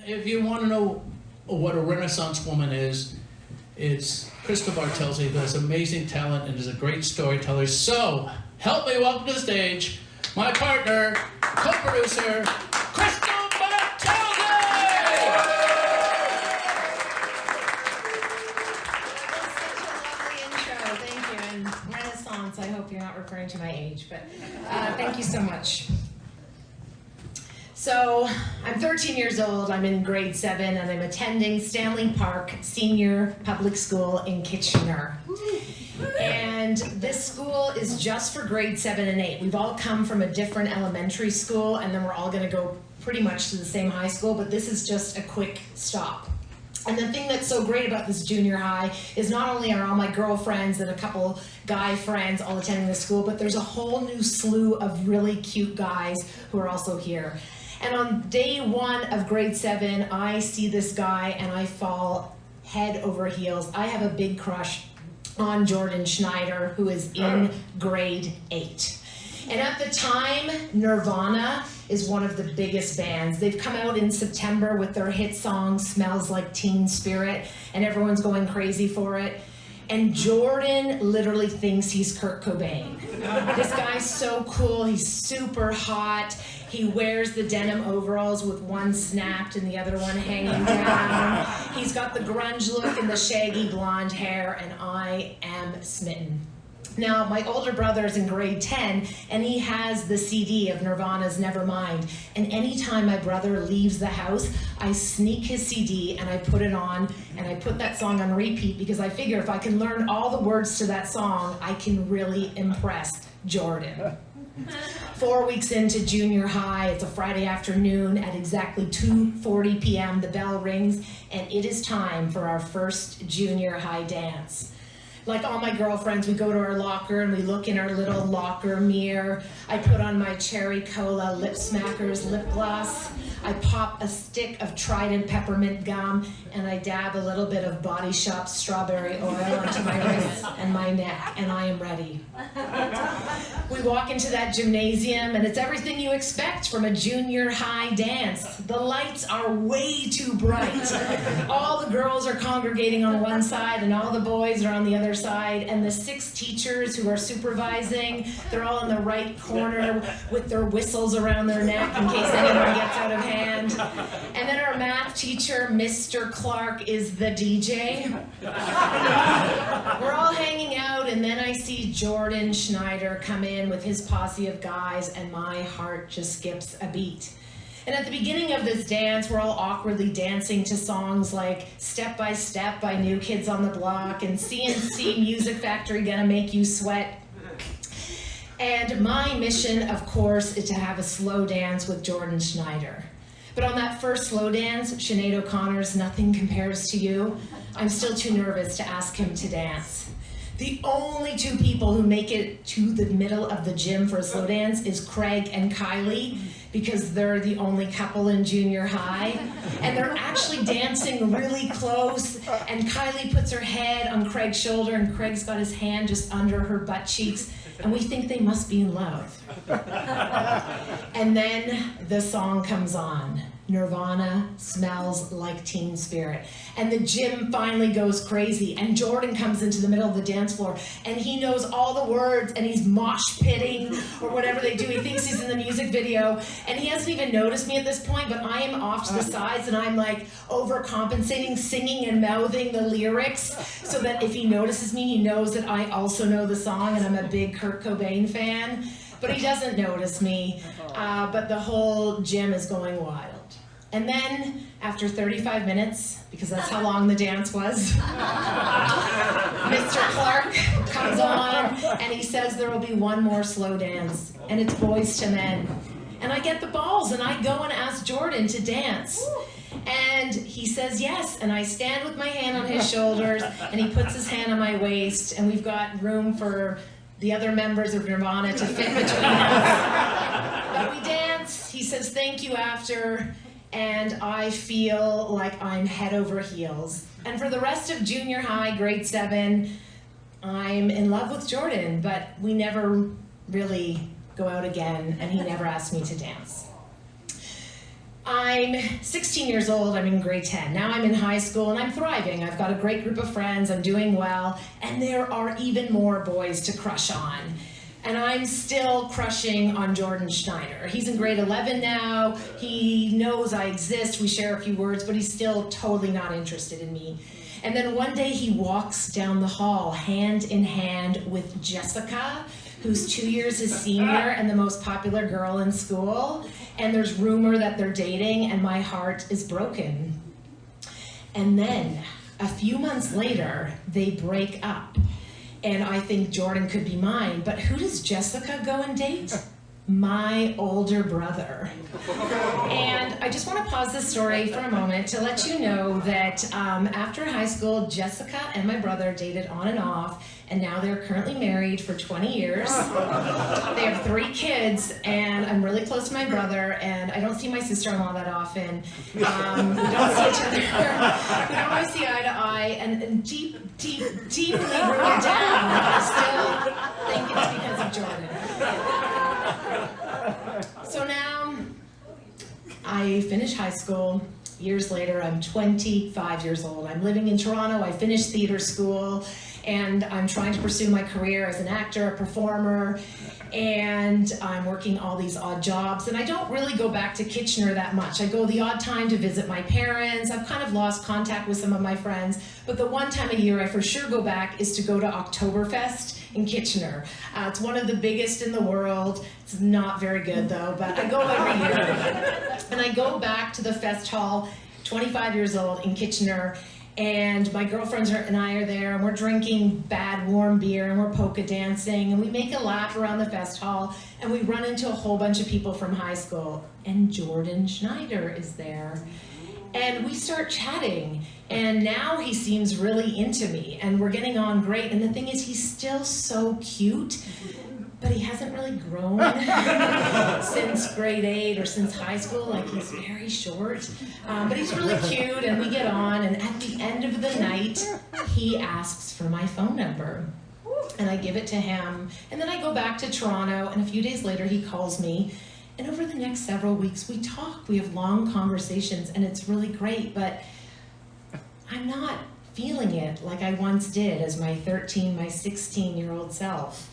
if you want to know what a Renaissance woman is, it's Christel Bartele, who has amazing talent and is a great storyteller. So, help me welcome to the stage my partner, co-producer, Christel Bartele! Thank you, and Renaissance, I hope you're not referring to my age, but thank you so much. So, I'm 13 years old, I'm in grade 7, and I'm attending Stanley Park Senior Public School in Kitchener. And this school is just for grade 7 and 8. We've all come from a different elementary school, and then we're all gonna go pretty much to the same high school, but this is just a quick stop. And the thing that's so great about this junior high is not only are all my girlfriends and a couple guy friends all attending this school, but there's a whole new slew of really cute guys who are also here. And on day 1 of grade 7, I see this guy and I fall head over heels. I have a big crush on Jordan Schneider, who is in grade 8. And at the time, Nirvana is one of the biggest bands. They've come out in September with their hit song, Smells Like Teen Spirit, and everyone's going crazy for it. And Jordan literally thinks he's Kurt Cobain. This guy's so cool, he's super hot. He wears the denim overalls with one snapped and the other one hanging down. He's got the grunge look and the shaggy blonde hair, and I am smitten. Now, my older brother is in grade 10, and he has the CD of Nirvana's Nevermind. And anytime my brother leaves the house, I sneak his CD and I put it on, and I put that song on repeat because I figure if I can learn all the words to that song, I can really impress Jordan. 4 weeks into junior high, it's a Friday afternoon at exactly 2:40 p.m. The bell rings, and it is time for our first junior high dance. Like all my girlfriends, we go to our locker and we look in our little locker mirror. I put on my Cherry Cola Lip Smackers lip gloss. I pop a stick of Trident peppermint gum, and I dab a little bit of Body Shop strawberry oil onto my wrists and my neck, and I am ready. We walk into that gymnasium, and it's everything you expect from a junior high dance. The lights are way too bright. All the girls are congregating on one side, and all the boys are on the other side, and the 6 teachers who are supervising, they're all in the right corner with their whistles around their neck in case anyone gets out of hand. And then our math teacher, Mr. Clark, is the DJ. We're all hanging out, and then I see Jordan Schneider come in with his posse of guys, and my heart just skips a beat. And at the beginning of this dance, we're all awkwardly dancing to songs like Step by Step by New Kids on the Block and CNC Music Factory Gonna Make You Sweat. And my mission, of course, is to have a slow dance with Jordan Schneider. But on that first slow dance, Sinead O'Connor's Nothing Compares to You, I'm still too nervous to ask him to dance. The only 2 people who make it to the middle of the gym for a slow dance is Craig and Kylie, because they're the only couple in junior high. And they're actually dancing really close, and Kylie puts her head on Craig's shoulder, and Craig's got his hand just under her butt cheeks, and we think they must be in love. And then the song comes on. Nirvana, Smells Like Teen Spirit. And the gym finally goes crazy, and Jordan comes into the middle of the dance floor, and he knows all the words, and he's mosh pitting, or whatever they do. He thinks he's in the music video, and he hasn't even noticed me at this point, but I am off to the sides, and I'm like overcompensating, singing and mouthing the lyrics, so that if he notices me, he knows that I also know the song, and I'm a big Kurt Cobain fan. But he doesn't notice me, but the whole gym is going wild. And then, after 35 minutes, because that's how long the dance was, Mr. Clark comes on, and he says there will be one more slow dance, and it's Boys to Men. And I get the balls, and I go and ask Jordan to dance. And he says yes, and I stand with my hand on his shoulders, and he puts his hand on my waist, and we've got room for the other members of Nirvana to fit between us. But we dance, he says thank you after, and I feel like I'm head over heels. And for the rest of junior high, grade 7, I'm in love with Jordan, but we never really go out again, and he never asked me to dance. I'm 16 years old, I'm in grade 10. Now I'm in high school and I'm thriving. I've got a great group of friends, I'm doing well, and there are even more boys to crush on. And I'm still crushing on Jordan Schneider. He's in grade 11 now, he knows I exist, we share a few words, but he's still totally not interested in me. And then one day he walks down the hall, hand in hand with Jessica, who's 2 years his senior and the most popular girl in school. And there's rumor that they're dating, and my heart is broken. And then, a few months later, they break up. And I think Jordan could be mine, but who does Jessica go and date? My older brother. And I just want to pause this story for a moment to let you know that after high school, Jessica and my brother dated on and off, and now they're currently married for 20 years. They have 3 kids, and I'm really close to my brother, and I don't see my sister-in-law that often. We don't see each other. We don't always see eye to eye, and deeply rooted down, I still think it's because of Jordan. So now, I finish high school. Years later, I'm 25 years old. I'm living in Toronto. I finished theater school, and I'm trying to pursue my career as an actor, a performer, and I'm working all these odd jobs. And I don't really go back to Kitchener that much. I go the odd time to visit my parents. I've kind of lost contact with some of my friends, but the one time a year I for sure go back is to go to Oktoberfest in Kitchener. It's one of the biggest in the world. It's not very good though, but I go every year. And I go back to the fest hall, 25 years old in Kitchener, and my girlfriends and I are there, and we're drinking bad warm beer, and we're polka dancing, and we make a lap around the fest hall, and we run into a whole bunch of people from high school, and Jordan Schneider is there. And we start chatting, and now he seems really into me, and we're getting on great, and the thing is, he's still so cute, but he hasn't really grown since grade 8 or since high school. Like, he's very short, but he's really cute, and we get on, and at the end of the night, he asks for my phone number, and I give it to him, and then I go back to Toronto, and a few days later, he calls me, and over the next several weeks, we talk, we have long conversations, and it's really great, but I'm not feeling it like I once did as my 16-year-old self.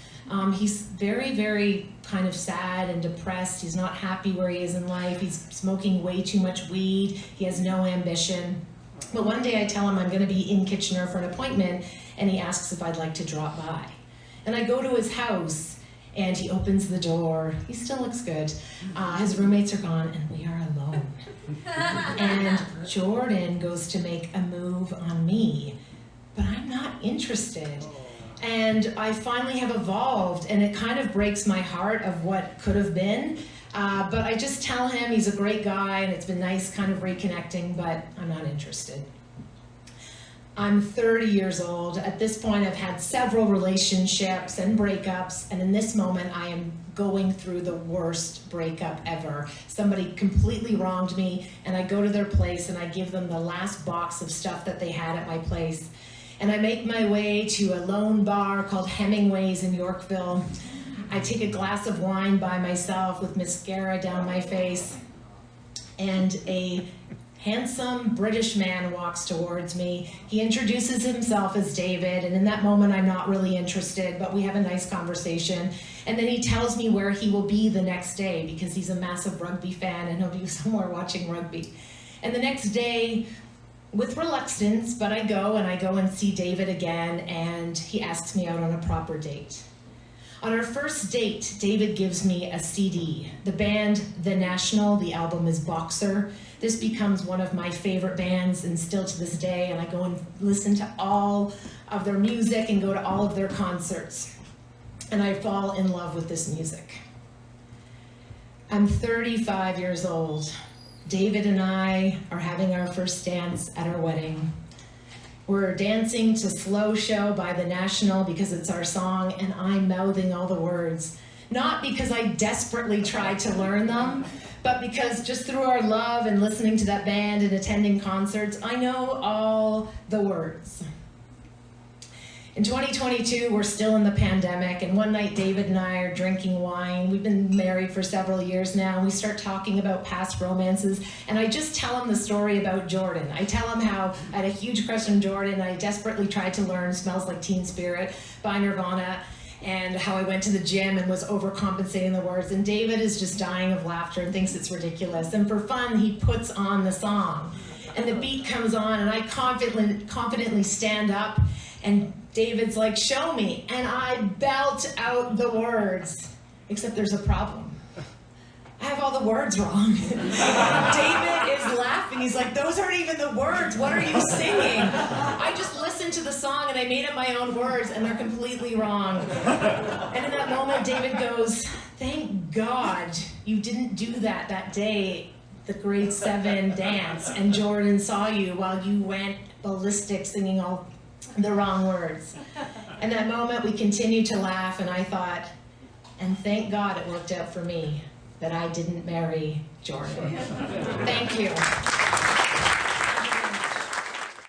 He's very, very kind of sad and depressed. He's not happy where he is in life. He's smoking way too much weed. He has no ambition. But one day I tell him I'm going to be in Kitchener for an appointment, and he asks if I'd like to drop by. And I go to his house, and he opens the door. He still looks good. His roommates are gone, and we are alone. And Jordan goes to make a move on me, but I'm not interested. And I finally have evolved, and it kind of breaks my heart of what could have been. But I just tell him he's a great guy, and it's been nice kind of reconnecting, but I'm not interested. I'm 30 years old. At this point, I've had several relationships and breakups, and in this moment, I am going through the worst breakup ever. Somebody completely wronged me, and I go to their place, and I give them the last box of stuff that they had at my place. And I make my way to a lone bar called Hemingway's in Yorkville. I take a glass of wine by myself with mascara down my face, and a handsome British man walks towards me. He introduces himself as David, and in that moment I'm not really interested, but we have a nice conversation. And then he tells me where he will be the next day, because he's a massive rugby fan and he'll be somewhere watching rugby. And the next day, with reluctance, but I go and see David again, and he asks me out on a proper date. On our first date, David gives me a CD. The band The National, the album is Boxer. This becomes one of my favorite bands, and still to this day, and I go and listen to all of their music and go to all of their concerts. And I fall in love with this music. I'm 35 years old. David and I are having our first dance at our wedding. We're dancing to Slow Show by The National because it's our song, and I'm mouthing all the words. Not because I desperately tried to learn them, but because just through our love and listening to that band and attending concerts, I know all the words. In 2022, we're still in the pandemic, and one night David and I are drinking wine. We've been married for several years now, and we start talking about past romances, and I just tell him the story about Jordan. I tell him how I had a huge crush on Jordan. I desperately tried to learn Smells Like Teen Spirit by Nirvana, and how I went to the gym and was overcompensating the words, and David is just dying of laughter and thinks it's ridiculous. And for fun, he puts on the song, and the beat comes on, and I confidently stand up, and David's like, show me, and I belt out the words, except there's a problem. I have all the words wrong. David is laughing, he's like, those aren't even the words, what are you singing? I just listened to the song and I made up my own words and they're completely wrong. And in that moment, David goes, thank God you didn't do that day, the grade 7 dance, and Jordan saw you while you went ballistic singing all the wrong words. In that moment, we continued to laugh, and I thought, and thank God it worked out for me that I didn't marry Jordan. Thank you.